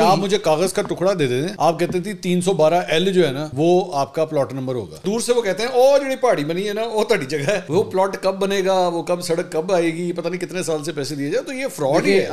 आप मुझे कागज का टुकड़ा दे देते, आप कहते थे 312L जो है ना वो आपका प्लॉट नंबर होगा। दूर से वो कहते हैं ओ जी पहाड़ी बनी है ना वो तड़ी जगह है, वो प्लॉट कब बनेगा, वो कब सड़क कब आएगी, पता नहीं कितने साल से पैसे दिए जाए। तो ये फ्रॉड ही है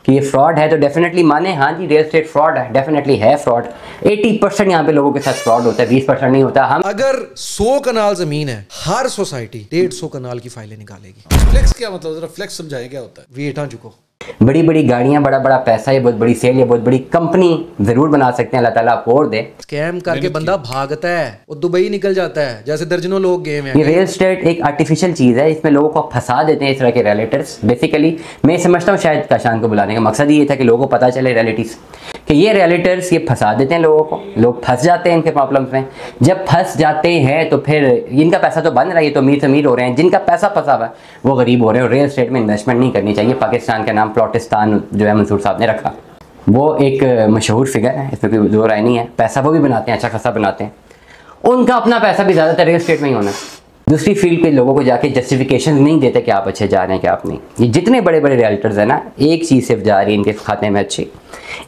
कि ये फ्रॉड है तो डेफिनेटली माने, हाँ जी रियल एस्टेट फ्रॉड है, डेफिनेटली है फ्रॉड। 80% यहाँ पे लोगों के साथ फ्रॉड होता है, 20% नहीं होता। हम अगर 100 कनाल जमीन है, हर सोसाइटी 150 कनाल की फाइलें निकालेगी। फ्लेक्स क्या मतलब, जरा फ्लेक्स समझाएं क्या होता है। वेट आ चुको, बड़ी बड़ी गाड़ियां, बड़ा बड़ा पैसा, ये बहुत बड़ी सेल, ये बहुत बड़ी कंपनी जरूर बना सकते हैं, अल्लाह ताला आपको और दे। स्कैम करके बंदा भागता है, वो दुबई निकल जाता है, जैसे दर्जनों लोग गेम है। ये रियल एस्टेट एक आर्टिफिशियल चीज़ है, इसमें लोगों को फंसा देते हैं इस तरह के रियलिटर्स। बेसिकली मैं समझता हूँ शायद काशान को बुलाने का मकसद ये था कि लोगों को पता चले रियलिटीज़, कि ये रियलिटर्स ये फंसा देते हैं लोगों को, लोग फंस जाते हैं इनके प्रॉब्लम्स में। जब फंस जाते हैं तो फिर इनका पैसा तो बन रहा है, ये तो अमीर से अमीर हो रहे हैं, जिनका पैसा फंसा हुआ है वो गरीब हो रहे हैं। और रियल एस्टेट में इन्वेस्टमेंट नहीं करनी चाहिए। पाकिस्तान का नाम प्लॉटिस्तान जो है मंसूर साहब ने रखा, वो एक मशहूर फिगर है, इसमें कोई दो राय नहीं है। पैसा वो भी बनाते हैं, अच्छा खासा बनाते हैं, उनका अपना पैसा भी ज़्यादातर रियल एस्टेट में ही होना। दूसरी फील्ड के लोगों को जाके जस्टिफिकेशन नहीं देते कि आप अच्छे जा रहे हैं कि आप नहीं। ये जितने बड़े बड़े रियल्टर्स हैं ना, एक चीज़ सिर्फ जा रही है इनके खाते में अच्छी,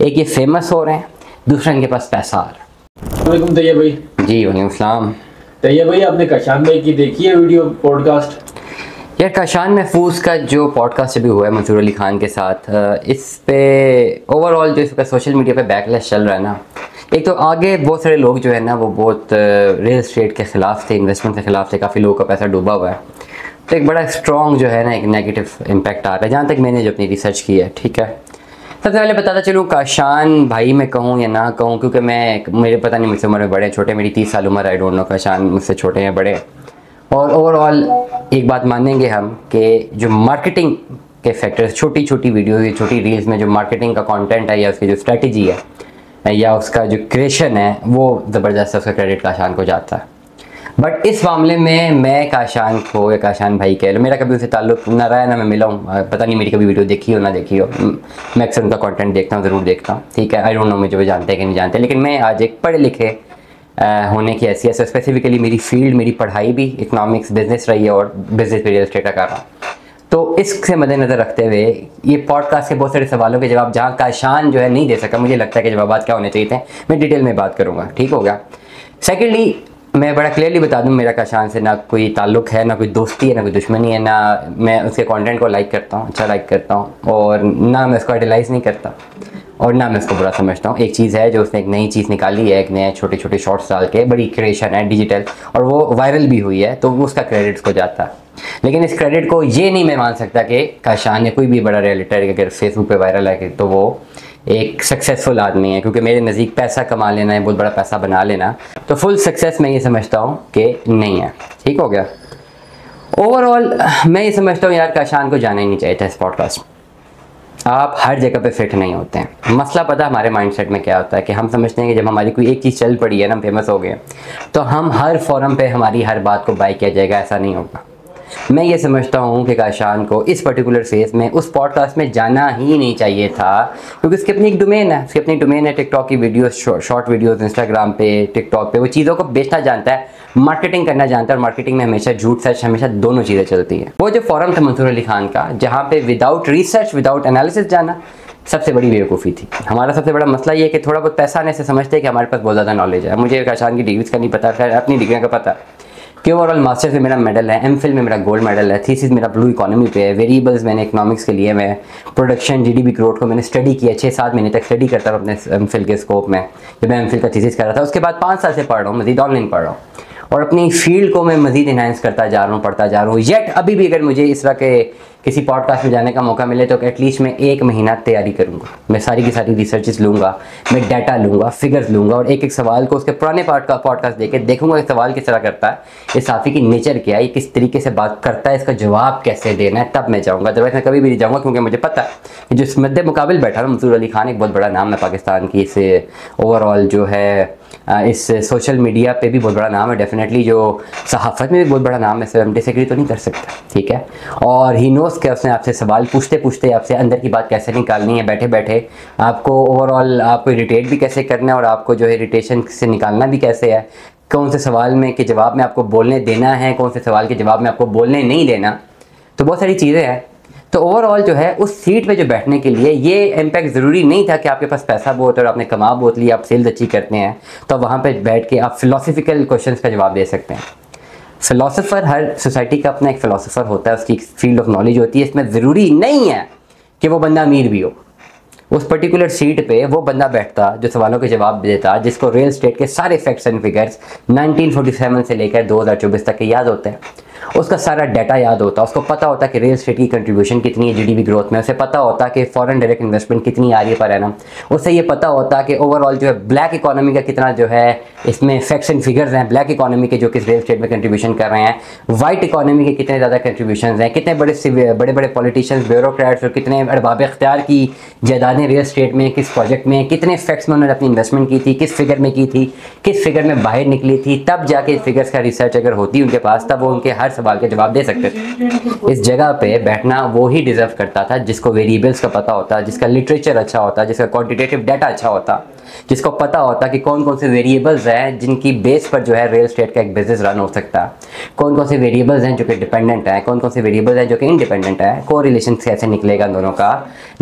एक ये फेमस हो रहे हैं, दूसरा इनके पास पैसा आ रहा है। वालेकुम तैयब भाई। जी वालेकुम सलाम। तैयब भाई आपने काशान भाई की देखी है वीडियो पॉडकास्ट? यार काशान महफूज का जो पॉडकास्ट अभी हुआ है मंसूर अली खान के साथ, इस पे ओवरऑल जो इसका सोशल मीडिया पे बैकलैश चल रहा है ना, एक तो आगे बहुत सारे लोग जो है ना वो बहुत रियल एस्टेट के ख़िलाफ़ थे, इन्वेस्टमेंट के ख़िलाफ़ थे, काफ़ी लोगों का पैसा डूबा हुआ है। तो एक बड़ा स्ट्रॉन्ग जो है ना एक नेगेटिव इम्पैक्ट आ रहा है, जहाँ तक मैंने जो अपनी रिसर्च की है। ठीक है, सबसे पहले बताता चलूँ काशान भाई मैं कहूँ या ना कहूँ, क्योंकि मेरे पता नहीं मुझसे उम्र में बड़े छोटे, मेरी 30 साल उम्र, आई डोंट नो काशान मुझसे छोटे हैं बड़े। और ओवरऑल एक बात मानेंगे हम कि जो मार्केटिंग के फैक्टर्स, छोटी छोटी वीडियोज़, छोटी रील्स में जो मार्केटिंग का कंटेंट है या उसकी जो स्ट्रेटजी है या उसका जो क्रिएशन है वो ज़बरदस्त है, उसका क्रेडिट काशान को जाता है। बट इस मामले में मैं काशान को या काशान भाई कह लो, मेरा कभी उनसे ताल्लुक़ ना रहा है ना मैं मिला हूँ, पता नहीं मेरी कभी वीडियो देखी हो ना देखी हो। मैं अक्सर उनका कंटेंट देखता हूँ, ज़रूर देखता हूँ। ठीक है, आई डोंट नो मुझे वो जानते हैं कि नहीं जानते, लेकिन मैं आज एक पढ़े लिखे होने की हैसियत से, स्पेसिफिकली मेरी फील्ड, मेरी पढ़ाई भी इकनॉमिक्स बिजनेस रही है और बिजनेस में रियल एस्टेट का कर रहा हूँ। तो इससे मद्देनज़र रखते हुए ये पॉडकास्ट के बहुत सारे सवालों के जवाब जहाँ काशान जो है नहीं दे सका, मुझे लगता है कि जवाब क्या होने चाहिए थे, मैं डिटेल में बात करूँगा। ठीक हो गया। सेकेंडली मैं बड़ा क्लियरली बता दूँ, मेरा काशान से ना कोई ताल्लुक़ है, ना कोई दोस्ती है, ना कोई दुश्मनी है, ना मैं उसके कंटेंट को लाइक करता हूँ, अच्छा लाइक करता हूँ, और ना मैं उसको आइडलाइज़ नहीं करता और ना मैं उसको बुरा समझता हूँ। एक चीज़ है जो उसने एक नई चीज़ निकाली है, एक नए छोटे छोटे शॉर्ट्स डाल के, बड़ी क्रिएशन है डिजिटल, और वो वायरल भी हुई है, तो उसका क्रेडिट उसको जाता है। लेकिन इस क्रेडिट को ये नहीं मैं मान सकता कि काशान या कोई भी बड़ा रियलिटर अगर फेसबुक पे वायरल है तो वो एक सक्सेसफुल आदमी है, क्योंकि मेरे नज़दीक पैसा कमा लेना है, बहुत बड़ा पैसा बना लेना तो फुल सक्सेस मैं ये समझता हूँ कि नहीं है। ठीक हो गया। ओवरऑल मैं ये समझता हूँ यार काशान को जाना ही नहीं चाहिए था इस पॉडकास्ट। आप हर जगह पे फिट नहीं होते हैं। मसला पता है हमारे माइंडसेट में क्या होता है कि हम समझते हैं कि जब हमारी कोई एक चीज़ चल पड़ी है ना, फेमस हो गए, तो हम हर फोरम पे हमारी हर बात को बाय किया जाएगा। ऐसा नहीं होगा। मैं ये समझता हूँ कि काशान को इस पर्टिकुलर फेज़ में उस पॉडकास्ट में जाना ही नहीं चाहिए था, क्योंकि उसकी अपनी एक डोमेन है, उसकी अपनी डोमेन है टिकटॉक की वीडियोस, शॉर्ट वीडियोस, इंस्टाग्राम पे, टिकटॉक पे। वो चीज़ों को बेचना जानता है, मार्केटिंग करना जानता है, और मार्केटिंग में हमेशा झूठ सच हमेशा दोनों चीज़ें चलती हैं। वो जो फोरम था मंसूर अली खान का, जहाँ पे विदाउट रिसर्च विदाउट एनालिसिस जाना सबसे बड़ी बेवकूफ़ी थी। हमारा सबसे बड़ा मसला ये है कि थोड़ा बहुत पैसा आने से समझते हैं कि हमारे पास बहुत ज़्यादा नॉलेज है। मुझे काशान की डिग्रीज का नहीं पता, खैर अपनी डिग्रियों का पता कि ओवरऑल मास्टर्स में मेरा मेडल है, एमफिल में मेरा गोल्ड मेडल है, थीसिस मेरा ब्लू इकोनॉमी पे है, वेरिएबल्स मैंने इकोनॉमिक्स के लिए, मैं प्रोडक्शन जीडीपी ग्रोथ को मैंने स्टडी किया, 6-7 महीने तक स्टडी करता रहा अपने एमफिल के स्कोप में, जब मैं एमफिल का थीसिस कर रहा था। उसके बाद 5 साल से पढ़ रहा हूँ, मज़ीद ऑनलाइन पढ़ रहा हूँ, और अपनी फील्ड को मैं मज़ीद इन्हांस करता जा रहा हूँ, पढ़ता जा रहा हूँ। येट अभी भी अगर मुझे इस तरह के किसी पॉडकास्ट में जाने का मौका मिले तो एटलीस्ट मैं 1 महीना तैयारी करूँगा। मैं सारी की सारी रिसर्चेस लूँगा, मैं डाटा लूँगा, फिगर्स लूँगा, और एक एक सवाल को उसके पुराने पॉडकास्ट देके देखूँगा कि सवाल किस तरह करता है, ये साफ़ी की नेचर क्या है, ये किस तरीके से बात करता है, इसका जवाब कैसे देना है, तब मैं जाऊँगा। अदरवाइज़ मैं कभी भी नहीं जाऊँगा, क्योंकि मुझे पता है कि जो इस मद्दे मुकाबिल बैठा ना मंसूर अली खान, एक बहुत बड़ा नाम है पाकिस्तान की, इस ओवरऑल जो है इस सोशल मीडिया पे भी बहुत बड़ा नाम है, डेफिनेटली जो सहाफ़त में भी बहुत बड़ा नाम है, इससे हम डिसएग्री तो नहीं कर सकता। ठीक है, और ही नोज़ कि उसने आपसे सवाल पूछते पूछते आपसे अंदर की बात कैसे निकालनी है, बैठे बैठे आपको ओवरऑल आपको इरिटेट भी कैसे करना है, और आपको जो है इरिटेशन से निकालना भी कैसे है, कौन से सवाल में के जवाब में आपको बोलने देना है, कौन से सवाल के जवाब में आपको बोलने नहीं देना। तो बहुत सारी चीज़ें हैं। तो ओवरऑल जो है उस सीट पे जो बैठने के लिए ये इम्पैक्ट ज़रूरी नहीं था कि आपके पास पैसा बहुत और आपने कमा बहुत लिया, आप सेल्स अच्छी करते हैं तो वहाँ पे बैठ के आप फिलोसफिकल क्वेश्चंस का जवाब दे सकते हैं। फ़िलासफ़र, हर सोसाइटी का अपना एक फ़िलासफ़र होता है, उसकी फील्ड ऑफ नॉलेज होती है। इसमें ज़रूरी नहीं है कि वो बंदा अमीर भी हो। उस पर्टिकुलर सीट पे वो बंदा बैठता जो सवालों के जवाब देता, जिसको रियल एस्टेट के सारे फैक्ट्स एंड फिगर्स 1947 से लेकर 2024 तक के याद होते हैं, उसका सारा डाटा याद होता, उसको पता होता कि रियल एस्टेट की कंट्रीब्यूशन कितनी है जीडीपी ग्रोथ में, उसे पता होता कि फॉरेन डायरेक्ट इन्वेस्टमेंट कितनी आ रही है पर एनम, उससे ये पता होता कि ओवरऑल जो है ब्लैक इकोनॉमी का कितना जो है इसमें फैक्ट्स एंड फिगर्स हैं ब्लैक इकोनॉमी के जो कि रियल एस्टेट में कंट्रीब्यूशन कर रहे हैं, वाइट इकोनॉमी के कितने ज़्यादा कंट्रीब्यूशन हैं, कितने बड़े बड़े पॉलिटिशियंस, ब्यूरोक्रेट्स और कितने अरबाब इख्तियार की जायदादें रियल एस्टेट में, किस प्रोजेक्ट में, कितने फैक्ट्स में उन्होंने अपनी इन्वेस्टमेंट की थी, किस फिगर में की थी, किस फिगर में बाहर निकली थी, तब जाके इस फिगर्स का रिसर्च अगर होती उनके पास तब वो उनके हर सवाल के जवाब दे सकते थे। इस जगह पे बैठना वो ही डिजर्व करता था जिसको वेरिएबल्स का पता होता, जिसका लिटरेचर अच्छा होता, जिसका क्वांटिटेटिव डाटा अच्छा होता, जिसको पता होता कि कौन कौन से वेरिएबल्स हैं जिनकी बेस पर जो है रियल एस्टेट का एक बिजनेस रन हो सकता है, कौन कौन से वेरिएबल्स हैं जो कि डिपेंडेंट है, कौन कौन से वेरिएबल्स हैं जो कि इंडिपेंडेंट है, कोरिलेशन कैसे निकलेगा दोनों का,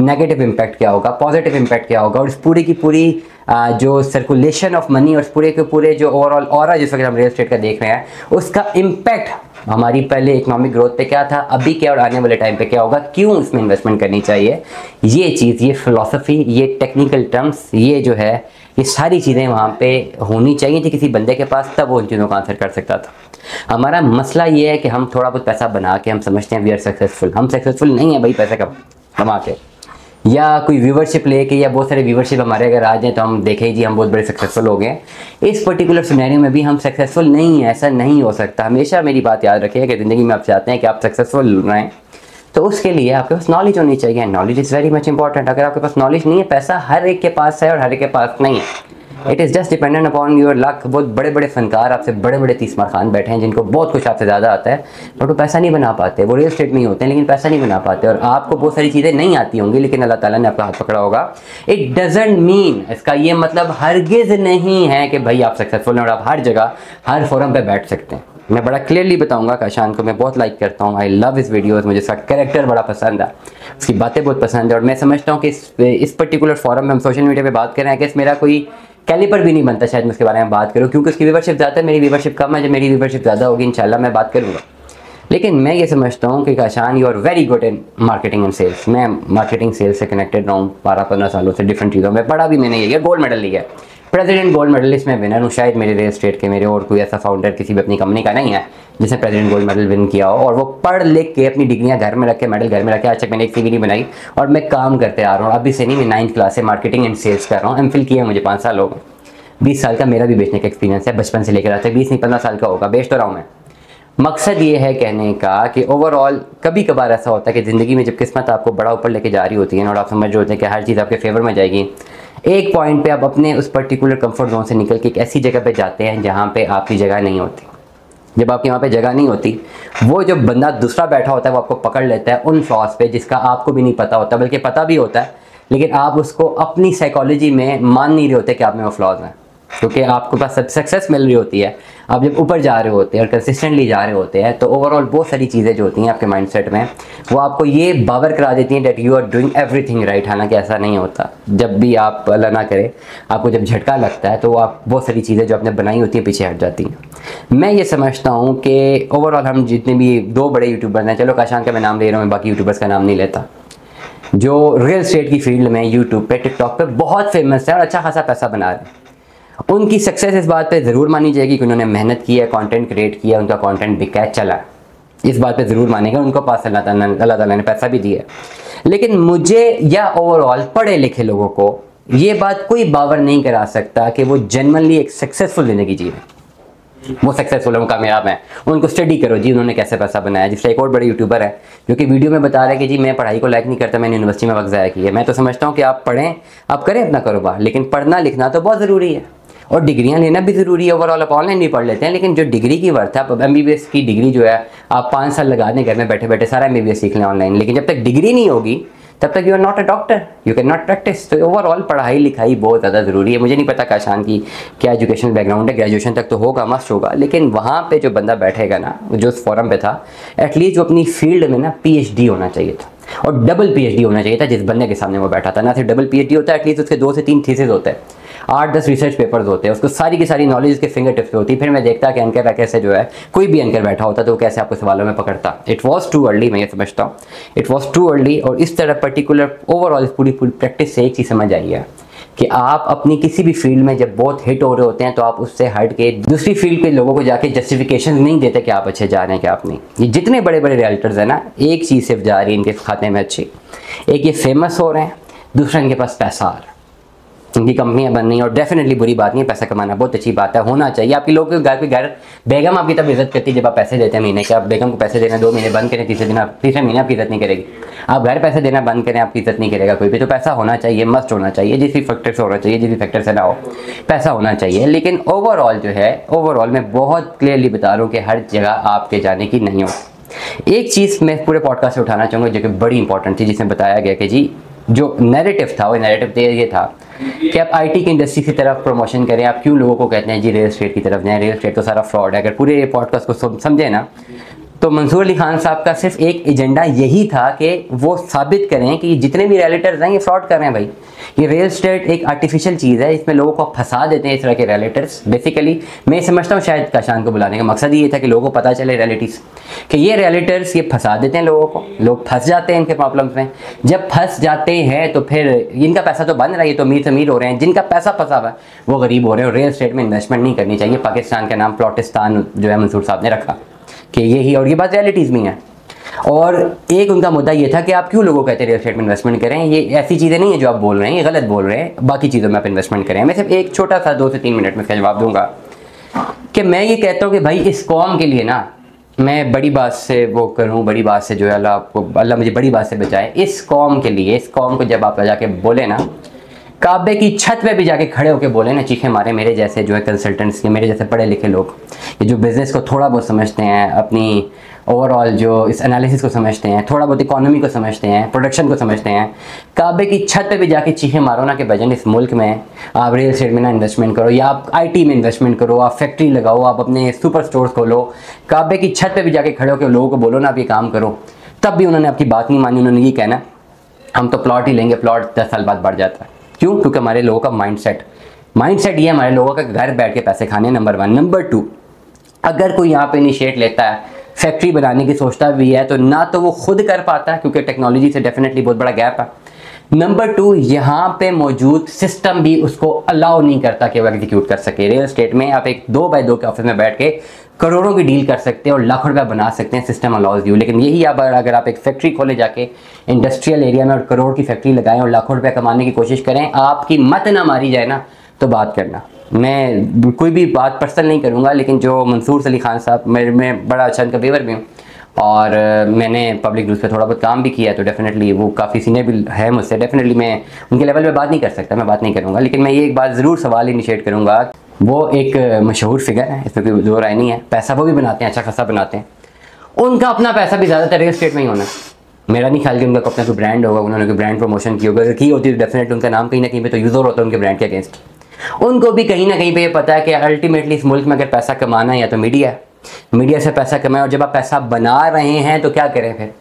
नेगेटिव इंपैक्ट क्या होगा, पॉजिटिव इंपैक्ट क्या होगा, और इस पूरी की पूरी जो सर्कुलेशन ऑफ मनी और पूरे के पूरे जो ओवरऑल ऑरा जिस वक्त हम रियल एस्टेट का देख रहे हैं उसका इम्पैक्ट हमारी पहले इकोनॉमिक ग्रोथ पे क्या था, अभी क्या और आने वाले टाइम पे क्या होगा, क्यों इसमें इन्वेस्टमेंट करनी चाहिए, ये चीज़, ये फिलॉसफी, ये टेक्निकल टर्म्स, ये जो है ये सारी चीज़ें वहाँ पे होनी चाहिए थी किसी बंदे के पास, तब वो उन चीज़ों का आंसर कर सकता था। हमारा मसला ये है कि हम थोड़ा बहुत पैसा बना के हम समझते हैं वी आर सक्सेसफुल। हम सक्सेसफुल नहीं है भाई पैसा कमा के, या कोई व्यूवरशिप लेके, या बहुत सारे व्यूवरशिप हमारे अगर आ जाए तो हम देखें जी हम बहुत बड़े सक्सेसफुल हो गए। इस पर्टिकुलर सिनेरियो में भी हम सक्सेसफुल नहीं है, ऐसा नहीं हो सकता। हमेशा मेरी बात याद रखिए कि ज़िंदगी में आप चाहते हैं कि आप सक्सेसफुल रहें तो उसके लिए आपके पास नॉलेज होनी चाहिए। Knowledge is very much important. अगर आपके पास नॉलेज नहीं है, पैसा हर एक के पास है और हर एक के पास नहीं है, it is just dependent upon your luck. बहुत बड़े बड़े फनकार आपसे बड़े बड़े तीसमार खान बैठे हैं जिनको बहुत कुछ आपसे ज़्यादा आता है बट वो पैसा नहीं बना पाते। वो रियल एस्टेट में ही होते हैं लेकिन पैसा नहीं बना पाते। और आपको बहुत सारी चीज़ें नहीं आती होंगी लेकिन अल्लाह ताला ने आपका हाथ पकड़ा होगा। इट डजेंट मीन, इसका ये मतलब हरगिज़ नहीं है कि भाई आप सक्सेसफुल हैं और आप हर जगह हर फोरम पर बैठ सकते हैं। मैं बड़ा क्लियरली बताऊंगा काशान को मैं बहुत लाइक करता हूँ, आई लव इस वीडियोस, मुझे इसका कैरेक्टर बड़ा पसंद है, उसकी बातें बहुत पसंद है। और मैं समझता हूँ कि इस पर्टिकुलर फोरम में हम सोशल मीडिया पे बात कर रहे हैं कि मेरा कोई कैलिपर भी नहीं बनता शायद मैं उसके बारे में बात करूँ, क्योंकि उसकी व्यूवरशिप ज़्यादा है, मेरी व्यूवरशिप कम है। जब मेरी व्यूवरशिप ज़्यादा होगी इंशाल्लाह मैं बात करूँगा। लेकिन मैं ये समझता हूँ कि Kashan you are very good in marketing and sales. मैं मार्केटिंग सेल्स से कनेक्टेड रहा हूँ 12-15 सालों से, डिफरेंट चीज़ों में पढ़ा भी मैंने, ये गोल्ड मेडल लिया है, प्रेसिडेंट गोल्ड मेडलिस्ट में विनर हूँ। शायद मेरे रियल एस्टेट के मेरे और कोई ऐसा फाउंडर किसी भी अपनी कंपनी का नहीं है जिसने प्रेसिडेंट गोल्ड मेडल विन किया हो। और वो पढ़ लिख के अपनी डिग्रियाँ घर में रख के, मेडल घर में रख के, आज तक मैंने एक सीवी नहीं बनाई और मैं काम करते आ रहा हूँ। अभी से नहीं, मैं 9th क्लास से मार्केटिंग एंड सेल्स कर रहा हूँ। एमफिल किया है मुझे 5 साल हो गए। 20 साल का मेरा भी बेचने का एक्सपीरियंस है, बचपन से लेकर आज तक 20 नहीं 15 साल का होगा, बेच तो रहा हूँ मैं। मकसद ये है कहने का कि ओवरऑल कभी कभार ऐसा होता है कि ज़िंदगी में जब किस्मत आपको बड़ा ऊपर लेके जा रही होती है और आप समझ रहे होते हैं कि हर चीज़ आपके फेवर में जाएगी, एक पॉइंट पे आप अपने उस पर्टिकुलर कंफर्ट जोन से निकल के एक ऐसी जगह पे जाते हैं जहाँ पे आपकी जगह नहीं होती। जब आपकी वहाँ पे जगह नहीं होती, वो जो बंदा दूसरा बैठा होता है वो आपको पकड़ लेता है उन फ्लॉज पे जिसका आपको भी नहीं पता होता, बल्कि पता भी होता है लेकिन आप उसको अपनी साइकोलॉजी में मान नहीं रहे होते कि आप में वो फ्लॉज हैं, क्योंकि आपको पास सक्सेस मिल रही होती है। आप जब ऊपर जा रहे होते हैं और कंसिस्टेंटली जा रहे होते हैं तो ओवरऑल बहुत सारी चीज़ें जो होती हैं आपके माइंडसेट में वो आपको ये बावर करा देती हैं that you are doing everything right. हालांकि ऐसा नहीं होता। जब भी आप अल्लाह ना करे आपको जब झटका लगता है तो आप बहुत सारी चीज़ें जो आपने बनाई होती हैं पीछे हट जाती हैं। मैं ये समझता हूँ कि ओवरऑल हम जितने भी 2 बड़े यूट्यूबर्स हैं, चलो काशान का मैं नाम ले रहा हूँ, मैं बाकी यूट्यूबर्स का नाम नहीं लेता, जो रियल एस्टेट की फील्ड में यूट्यूब पे टिकटॉक पे बहुत फेमस है और अच्छा खासा पैसा बना रहे हैं, उनकी सक्सेस इस बात पे ज़रूर मानी जाएगी कि उन्होंने मेहनत की है, कंटेंट क्रिएट किया, उनका कंटेंट बिका चला, इस बात पे ज़रूर मानेगा। उनको पास अल्लाह ताला ने पैसा भी दिया। लेकिन मुझे या ओवरऑल पढ़े लिखे लोगों को ये बात कोई बावर नहीं करा सकता कि वो जेन्युइनली एक सक्सेसफुल ज़िंदगी जी रहे, वो सक्सेसफुल है, वो कामयाब हैं। उनको स्टडी करो जी उन्होंने कैसे पैसा बनाया। जिससे एक और बड़े यूट्यूबर है जो कि वीडियो में बता रहा है कि जी मैं पढ़ाई को लायक नहीं करता, मैंने यूनिवर्सिटी में वक्त ज़ाया किया। मैं तो समझता हूँ कि आप पढ़ें, आप करें अपना कारोबार, लेकिन पढ़ना लिखना तो बहुत ज़रूरी है और डिग्रियां लेना भी ज़रूरी है। ओवरऑल आप ऑनलाइन भी पढ़ लेते हैं लेकिन जो डिग्री की वर्थ है, आप MBBS की डिग्री जो है आप 5 साल लगा दें घर में बैठे बैठे सारा MBBS सीख लें ऑनलाइन, लेकिन जब तक डिग्री नहीं होगी तब तक you are not a doctor, you can not practice. तो ओवरऑल पढ़ाई लिखाई बहुत ज़्यादा ज़रूरी है। मुझे नहीं पता काशान की क्या एजुकेशनल बैकग्राउंड है, ग्रेजुएशन तक तो होगा, मस्ट होगा, लेकिन वहाँ पे जो बंदा बैठेगा ना, जो उस फोरम पे था, एटलीस्ट जो अपनी फील्ड में ना PhD होना चाहिए था। और डबल पीएचडी होना चाहिए था जिस बंदे के सामने वो बैठा था। ना सिर्फ डबल पीएचडी होता है, एटलीस्ट उसके 2 से 3 थीसिस होते हैं, 8-10 रिसर्च पेपर्स होते हैं, उसको सारी की सारी नॉलेज के फिंगर टिप्स पे होती। फिर मैं देखता कि एंकर कैसे जो है, कोई भी एंकर बैठा होता तो वो कैसे आपको सवालों में पकड़ता। इट वॉज टू अर्ली, मैं ये समझता हूँ इट वॉज टू अर्ली। और इस तरह पर्टिकुलर ओवरऑल पूरी प्रैक्टिस से एक चीज़ समझ आई है कि आप अपनी किसी भी फील्ड में जब बहुत हिट हो रहे होते हैं तो आप उससे हट के दूसरी फील्ड के लोगों को जाके जस्टिफिकेशन नहीं देते कि आप अच्छे जा रहे हैं कि आप नहीं। ये जितने बड़े बड़े रियल्टर्स हैं ना, एक चीज़ सिर्फ जा रही है इनके खाते में अच्छी, एक ये फेमस हो रहे हैं, दूसरा इनके पास पैसा आ रहा है, इनकी कंपनियां बन रही हैं। और डेफिनेटली बुरी बात नहीं है, पैसा कमाना बहुत अच्छी बात है, होना चाहिए। आपके लोग के घर बेगम आपकी तब इज्जत करती है जब आप पैसे देते हैं महीने के। आप बेगम को पैसे देना 2 महीने बंद करें, तीसरे महीने आपकी इज्जत नहीं करेगी। आप घर पैसे देना बंद करें, आपकी इज्जत नहीं करेगा कोई भी। तो पैसा होना चाहिए, मस्ट होना चाहिए, जिस भी फैक्टर से होना चाहिए, जिस भी फैक्टर से ना हो, पैसा होना चाहिए। लेकिन ओवरऑल जो है, ओवरऑल मैं बहुत क्लियरली बता रहा हूँ कि हर जगह आपके जाने की नहीं होती। एक चीज़ मैं पूरे पॉडकास्ट से उठाना चाहूँगा जो कि बड़ी इंपॉर्टेंट थी, जिसमें बताया गया कि जी जो नैरेटिव था, वो नैरेटिव ये था कि आप आईटी की इंडस्ट्री की तरफ प्रमोशन करें। आप क्यों लोगों को कहते हैं जी रियल एस्टेट की तरफ जाएं, रियल एस्टेट तो सारा फ्रॉड है। अगर पूरे पॉडकास्ट को समझे ना, तो मंसूर अली खान साहब का सिर्फ एक एजेंडा यही था कि वो साबित करें कि जितने भी रियलिटर्स हैं ये फ्रॉड कर रहे हैं भाई। ये रियल एस्टेट एक आर्टिफिशियल चीज़ है, इसमें लोगों को फंसा देते हैं इस तरह के रियलिटर्स। बेसिकली मैं समझता हूँ शायद काशान को बुलाने का मकसद ये था कि लोगों को पता चले रियलिटीज़, कि ये रियलिटर्स ये फंसा देते हैं लोगों को, लोग फंस जाते हैं इनके प्रॉब्लम्स में। जब फंस जाते हैं तो फिर इनका पैसा तो बन रहा है, ये तो अमीर से अमीर हो रहे हैं, जिनका पैसा फंसा हुआ है वो गरीब हो रहे हैं। और रियल एस्टेट में इन्वेस्टमेंट नहीं करनी चाहिए। पाकिस्तान का नाम प्लॉटिस्तान जो है मंसूर साहब ने रखा कि यही, और ये बात रियलिटीज़ में है। और एक उनका मुद्दा ये था कि आप क्यों लोगों को कहते हैं रियल एस्टेट में इन्वेस्टमेंट करें, ये ऐसी चीज़ें नहीं है जो आप बोल रहे हैं, ये गलत बोल रहे हैं, बाकी चीज़ों में आप इन्वेस्टमेंट करें। मैं सिर्फ एक छोटा सा 2 से 3 मिनट में इसका जवाब दूंगा कि मैं ये कहता हूँ कि भाई इस कौम के लिए ना, मैं बड़ी बात से वो करूँ, बड़ी बात से जो है अल्लाह मुझे बड़ी बात से बचाए। इस कौम के लिए, इस कौम को जब आप जाके बोले ना, काबे की छत पे भी जाके खड़े होकर बोले ना, चीखें मारे, मेरे जैसे जो है कंसल्टेंट्स के, मेरे जैसे पढ़े लिखे लोग, ये जो बिज़नेस को थोड़ा बहुत समझते हैं, अपनी ओवरऑल जो इस एनालिसिस को समझते हैं, थोड़ा बहुत इकोनॉमी को समझते हैं, प्रोडक्शन को समझते हैं, काबे की छत पे भी जाके चीखें मारो ना कि भजन इस मुल्क में आप रियल एस्टेट में ना इन्वेस्टमेंट करो, या आप आईटी में इन्वेस्टमेंट करो, आप फैक्ट्री लगाओ, आप अपने सुपर स्टोर्स खोलो, काबे की छत पे भी जाके खड़े होकर लोगों को बोलो ना आप ये काम करो, तब भी उन्होंने आपकी बात नहीं मानी। उन्होंने ये कहना हम तो प्लॉट ही लेंगे, प्लॉट 10 साल बाद बढ़ जाता है। क्यों? क्योंकि हमारे लोगों का माइंडसेट ये है, हमारे लोगों का घर बैठ के पैसे खाने, नंबर 1। नंबर 2, अगर कोई यहाँ पे इनिशिएट लेता है, फैक्ट्री बनाने की सोचता भी है, तो ना तो वो खुद कर पाता है क्योंकि टेक्नोलॉजी से डेफिनेटली बहुत बड़ा गैप है। नंबर 2, यहाँ पे मौजूद सिस्टम भी उसको अलाउ नहीं करता कि वो एग्जीक्यूट कर सके। रियल एस्टेट में आप एक 2x2 के ऑफिस में बैठ के करोड़ों की डील कर सकते हैं और लाखों रुपया बना सकते हैं, सिस्टम अलाउज यू। लेकिन यही अगर आप एक फैक्ट्री खोले जाके इंडस्ट्रियल एरिया में और करोड़ की फैक्ट्री लगाएं और लाखों रुपया कमाने की कोशिश करें, आपकी मत ना मारी जाए ना, तो बात करना। मैं कोई भी बात पर्सनल नहीं करूँगा, लेकिन जो मंसूर अली खान साहब, मैं बड़ा अच्छा इनका फेवर भी हूँ और मैंने पब्लिक न्यूज़ पे थोड़ा बहुत काम भी किया है, तो डेफिनेटली वो काफ़ी सीनियर भी है मुझसे। डेफिनेटली मैं उनके लेवल पे बात नहीं कर सकता, मैं बात नहीं करूँगा, लेकिन मैं ये एक बात ज़रूर सवाल इनिशिएट करूँगा। वो एक मशहूर फिगर है, इसमें कोई दो राय नहीं है, पैसा वो भी बनाते हैं, अच्छा खासा बनाते हैं, उनका अपना पैसा भी ज़्यादातर रियल एस्टेट में ही होना। मेरा नहीं ख्याल कि उनका अपना कोई ब्रांड होगा, उन्होंने कोई ब्रांड प्रमोशन की होगा, अगर की होती तो डेफिनेटली उनका नाम कहीं ना कहीं पे तो यूज़र होता है उनके ब्रांड के अगेंस्ट। उनको भी कहीं ना कहीं पे ये पता है कि अल्टीमेटली इस मुल्क में अगर पैसा कमाना है या तो मीडिया से पैसा कमाए, और जब आप पैसा बना रहे हैं तो क्या करें फिर?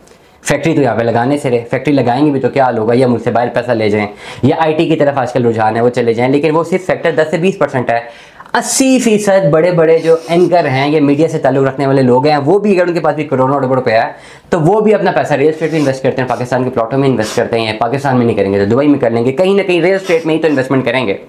फैक्ट्री तो यहाँ पे लगाने से रहे, फैक्ट्री लगाएंगे भी तो क्या हाल होगा, या मुझसे बाहर पैसा ले जाएं, या आईटी की तरफ आजकल रुझान है वो चले जाएं। लेकिन वो सिर्फ फैक्टर 10 से 20% है। 80% बड़े बड़े जो एंकर हैं, ये मीडिया से ताल्लुक़ रखने वाले लोग हैं, वो भी अगर उनके पास भी करोड़ों रुपया है तो वो भी अपना पैसा रियल एस्टेट में इन्वेस्ट करते हैं, पाकिस्तान के प्लॉटों में इन्वेस्ट करते हैं। पाकिस्तान में नहीं करेंगे तो दुबई में कर लेंगे, कहीं ना कहीं रियल एस्टेट में ही तो इन्वेस्टमेंट करेंगे।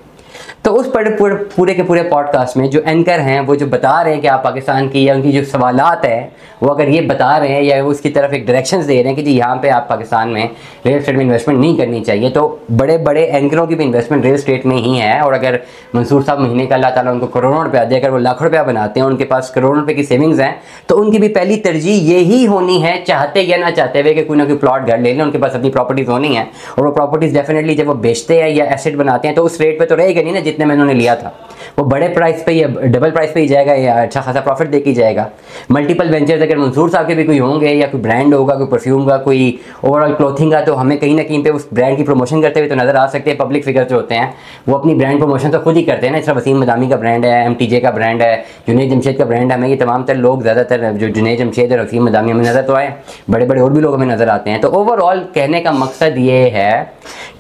तो उस पूरे के पूरे पॉडकास्ट में जो एंकर हैं वो जो बता रहे हैं कि आप पाकिस्तान की, या उनकी जो सवालात है वो अगर ये बता रहे हैं या वो उसकी तरफ एक डायरेक्शंस दे रहे हैं कि जी यहाँ पे आप पाकिस्तान में रियल एस्टेट में इन्वेस्टमेंट नहीं करनी चाहिए, तो बड़े बड़े एंकरों की भी इन्वेस्टमेंट रियल एस्टेट में ही है। और अगर मंसूर साहब महीने का अल्लाह ताला उनको करोड़ों रुपया दे, अगर वो लाखों रुपया बनाते हैं, उनके पास करोड़ों रुपये की सेविंग्स हैं, तो उनकी भी पहली तरजीह यही होनी है, चाहते या ना चाहते हुए, कि कोई ना कोई प्लॉट घर ले लें, उनके पास अपनी प्रॉपर्टीज़ होनी है। और वो प्रॉपर्टीज़ डेफिनेटली जब वो बेचते हैं या एसेट बनाते हैं तो उस रेट पर तो रहेगा नहीं ना जितने में उन्होंने लिया था, वो बड़े प्राइस पे या डबल प्राइस पे ही जाएगा या अच्छा खासा प्रॉफिट दे के जाएगा। मल्टीपल वेंचर्स अगर मंसूर साहब के भी कोई होंगे या कोई ब्रांड होगा, कोई परफ्यूम का, कोई ओवरऑल क्लोथिंग का, तो हमें कहीं ना कहीं पे उस ब्रांड की प्रमोशन करते हुए तो नज़र आ सकते हैं। पब्लिक फिगर जो होते हैं वो अपनी ब्रांड प्रमोशन तो खुद ही करते हैं ना। इस तरह वसीम मदामी का ब्रांड है, MTJ का ब्रांड है, जुनैद जमशेद का ब्रांड है। हमें ये तमाम तर लोग ज़्यादातर जो जुनैद जमशेद और वसीम मदामी हमें नज़र तो आए, बड़े बड़े और भी लोग हमें नज़र आते हैं। तो ओवरऑल कहने का मकसद ये है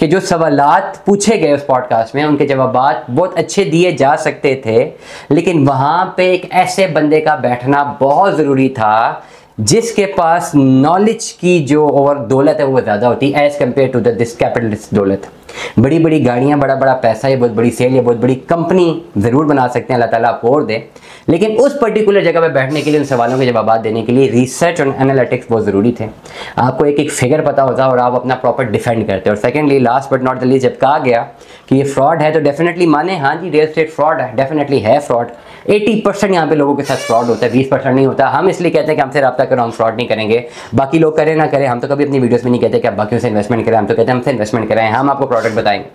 कि जो सवालात पूछे गए उस पॉडकास्ट में, उनके जवाबात बहुत अच्छे दिए जा सकते थे, लेकिन वहाँ पे एक ऐसे बंदे का बैठना बहुत ज़रूरी था जिसके पास नॉलेज की जो और दौलत है वो ज़्यादा होती है as compare to this capitalist दौलत। बड़ी बड़ी गाड़ियाँ, बड़ा बड़ा पैसा, ये बहुत बड़ी सेल, ये बहुत बड़ी कंपनी ज़रूर बना सकते हैं, अल्लाह ताला आपको और दे, लेकिन उस पर्टिकुलर जगह पे बैठने के लिए, उन सवालों के जवाब देने के लिए रिसर्च और एनालिटिक्स बहुत ज़रूरी थे। आपको एक एक फिगर पता होता और आप अपना प्रॉपर डिफेंड करते। और secondly, last but not the least, जब कहा गया कि ये फ्रॉड है तो डेफिनेटली माने, हाँ जी रियल एस्टेट फ्रॉड है, डेफिनेटली है फ्रॉड। 80% यहाँ पे लोगों के साथ फ्रॉड होता है, 20% नहीं होता। हम इसलिए कहते हैं कि हमसे रब्ता करो, हम फ्रॉड नहीं करेंगे, बाकी लोग करें ना करें। हम तो कभी अपनी वीडियोस में नहीं कहते कि आप बाकियों से इन्वेस्टमेंट करें, हम तो कहते हैं हमसे इन्वेस्टमेंट करें। हम आपको प्रोडक्ट बताएंगे,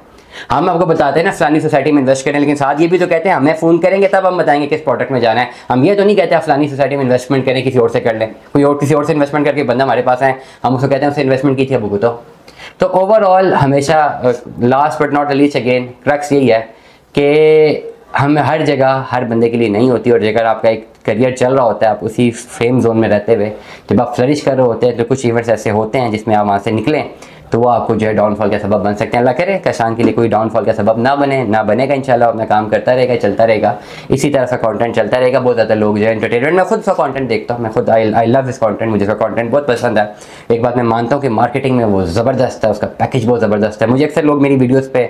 हम आपको बताते हैं ना फलानी सोसाइटी में इन्वेस्ट करें, लेकिन साथ ये भी तो कहते हैं हमें फ़ोन करेंगे तब हम बताएंगे किस प्रोडक्ट में जाना है। हम ये तो नहीं कहते आप फलानी सोसाइटी में इन्वेस्टमेंट करें, किसी और से कर लें, कोई और किसी और से इन्वेस्टमेंट करके बंदा हमारे पास है, हम उसको कहते हैं उससे इन्वेस्टमेंट की थी अब भुगतो। तो ओवरऑल हमेशा last but not the least again crux यही है कि हम हर जगह हर बंदे के लिए नहीं होती। और अगर आपका एक करियर चल रहा होता है, आप उसी फेम जोन में रहते हुए जब आप फ्लरिश कर रहे होते हैं, तो कुछ इवेंट्स ऐसे होते हैं जिसमें आप वहाँ से निकलें तो वो आपको जो है डाउनफॉल का सबब बन सकते हैं। अल्लाह करे कशान के लिए कोई डाउनफॉल का सबब ना बने, ना बनेगा इंशाल्लाह। अपना काम करता रहेगा, चलता रहेगा, इसी तरह का कंटेंट चलता रहेगा। बहुत ज़्यादा लोग जो है एंटरटेनमेंट, मैं खुद उसका कंटेंट देखता हूँ, मैं खुद आई लव दिस कंटेंट, मुझे उसका कंटेंट बहुत पसंद है। एक बात मैं मानता हूँ कि मार्केटिंग में वो ज़बरदस्त है, उसका पैकेज बहुत ज़बरदस्त है। मुझे अक्सर लोग मेरी वीडियोज़ पे,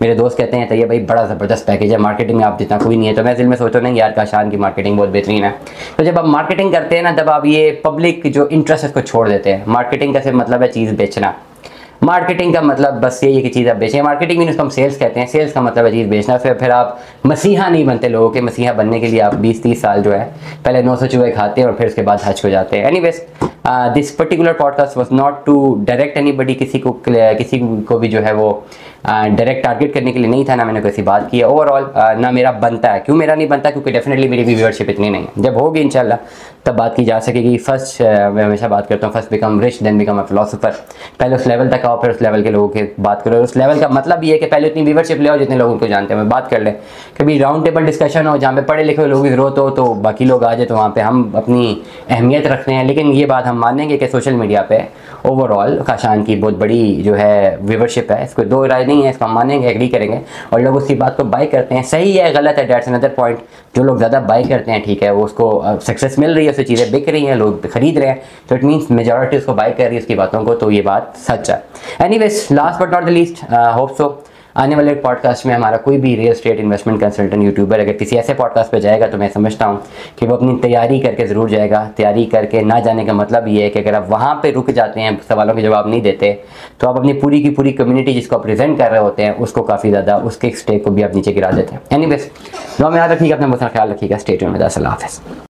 मेरे दोस्त कहते हैं तो ये भाई बड़ा ज़बरदस्त पैकेज है, मार्केटिंग में आप जितना कोई नहीं है। तो मैं दिल में सोचता नहीं यार काशान की मार्केटिंग बहुत बेहतरीन है। तो जब आप मार्केटिंग करते हैं ना, तब आप ये पब्लिक जो इंटरेस्ट है उसको छोड़ देते हैं। मार्केटिंग का सिर्फ मतलब है चीज़ बेचना। मार्केटिंग का मतलब बस यही है कि चीज़ आप बेचें। मार्केटिंग में उसको हम सेल्स कहते हैं, सेल्स का मतलब है चीज़ बेचना। फिर आप मसीहा नहीं बनते लोगों के। मसीहा बनने के लिए आप 20-30 साल जो है पहले 900 चूहे खाते हैं और फिर उसके बाद हज को जाते हैं। Anyways, this particular podcast was not to direct anybody, किसी को भी जो है वो डायरेक्ट टारगेट करने के लिए नहीं था, ना मैंने कोई बात की है। ओवरऑल ना मेरा बनता है। क्यों मेरा नहीं बनता? क्योंकि डेफिनेटली मेरी व्यूअरशिप इतनी नहीं है। जब होगी इंशाल्लाह तब बात की जा सकेगी। फर्स्ट मैं हमेशा बात करता हूँ, first become rich then become a philosopher. पहले उस लेवल तक आओ, फिर उस लेवल के लोगों की बात करो। उस लेवल का मतलब ये है कि पहले उतनी व्यूअरशिप ले आओ जितने लोगों को जानते हैं, मैं बात कर ले। कभी राउंड टेबल डिस्कशन हो जहाँ पे पढ़े लिखे लोगों की ज़रूरत हो तो बाकी लोग आ जाए, तो वहाँ पे हम अपनी अहमियत रखते हैं। लेकिन ये बात हम मानेंगे कि सोशल मीडिया पे ओवरऑल काशान की बहुत बड़ी जो है व्यूअरशिप है, इसको दो राय नहीं है, इसको हम मानेंगे, एग्री करेंगे। और लोग उसकी बात को बाय करते हैं, सही है गलत है दैट्स अनदर पॉइंट। जो लोग ज़्यादा बाय करते हैं, ठीक है, वो उसको सक्सेस मिल रही है, उससे चीज़ें बिक रही हैं, लोग खरीद रहे हैं, तो इट मीन्स मेजॉरिटी उसको बाय कर रही है उसकी बातों को, तो ये बात सच है। Anyways, last but not the least, hope so आने वाले पॉडकास्ट में हमारा कोई भी real estate investment consultant YouTuber अगर किसी ऐसे पॉडकास्ट पे जाएगा तो मैं समझता हूँ कि वो अपनी तैयारी करके ज़रूर जाएगा। तैयारी करके ना जाने का मतलब ये है कि अगर आप वहाँ पे रुक जाते हैं, सवालों के जवाब नहीं देते, तो आप अपनी पूरी की पूरी कम्युनिटी जिसको आप प्रेजेंट कर रहे होते हैं उसको काफ़ी ज़्यादा, उसके स्टेक को भी आप नीचे गिरा देते हैं। एनीवेज, दुआ में याद रखिएगा, अपना बहुत ख्याल रखिएगा। Stay tuned with us. अल्लाह हाफ़िज़।